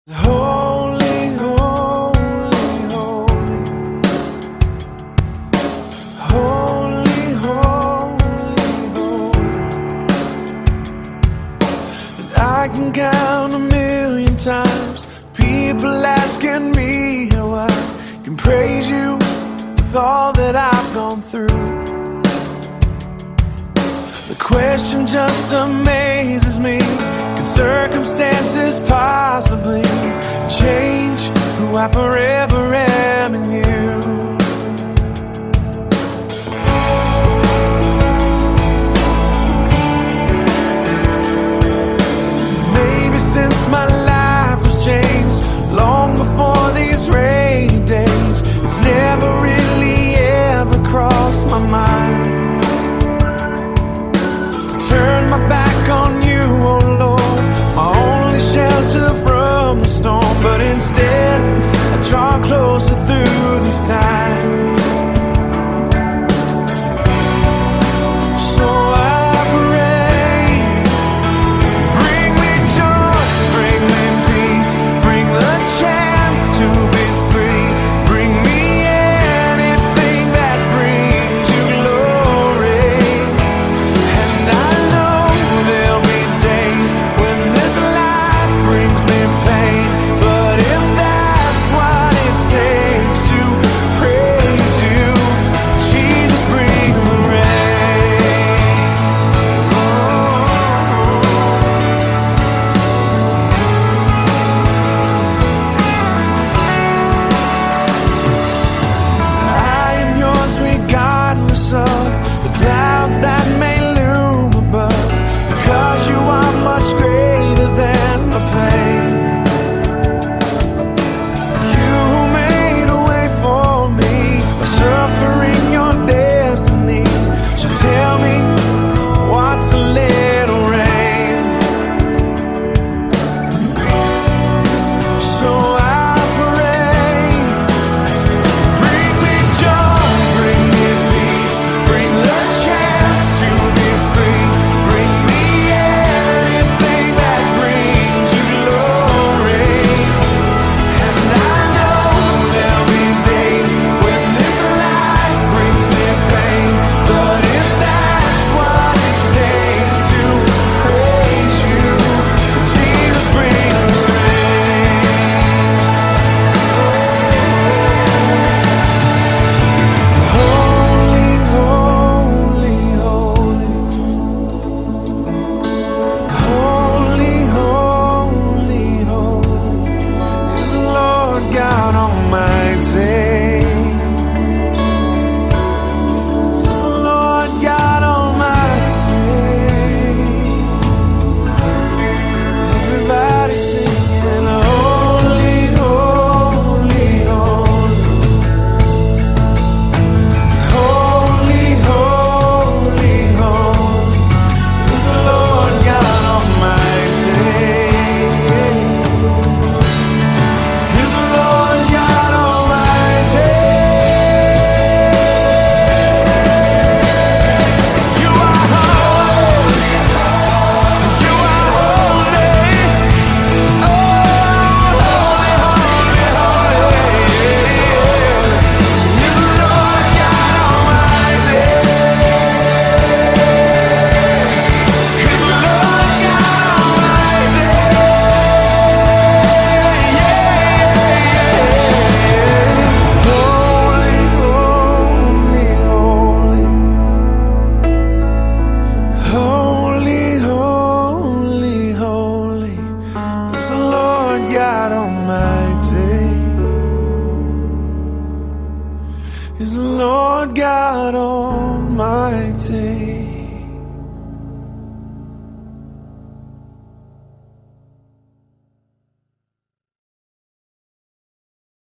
Holy, holy, holy, holy, holy, holy. And I can count 1,000,000 times people asking me how I can praise you with all that I've gone through. The question just amazes me. Can circumstances possibly change who I forever am in you? Maybe since my life was changed, long before these rainy days, it's never really ever crossed my mind to turn my back on you, oh Lord, my only shelter from the storm. But instead I draw closer through these times. So I pray, bring me joy, bring me peace, bring the chance to be free, bring me anything that brings you glory. And I know there'll be days when this life brings me pain, but if that's what it takes to praise you, Jesus, bring the rain. I am yours regardless of the clouds that may loom above, because you are much greater than the pain. You who made a way for me by suffering your destiny, so tell me, what's a little rain? So I pray, bring me joy, bring me peace, bring the chance to be free, bring me anything that brings you glory. And I know there'll be days when this life brings me pain, but if that's what it takes to praise you, Jesus, bring the rain. Holy, holy, holy, holy, holy, holy is the Lord God Almighty. Is the Lord God Almighty. Everybody singing, holy, holy, holy, holy, holy, holy is the Lord God Almighty. Is the Lord God Almighty. You are holy, you are holy, oh, holy, holy, holy. Is the Lord God Almighty. Is the Lord God Almighty. Holy, holy, holy, holy, holy, holy is the Lord God Almighty. Is the Lord God Almighty.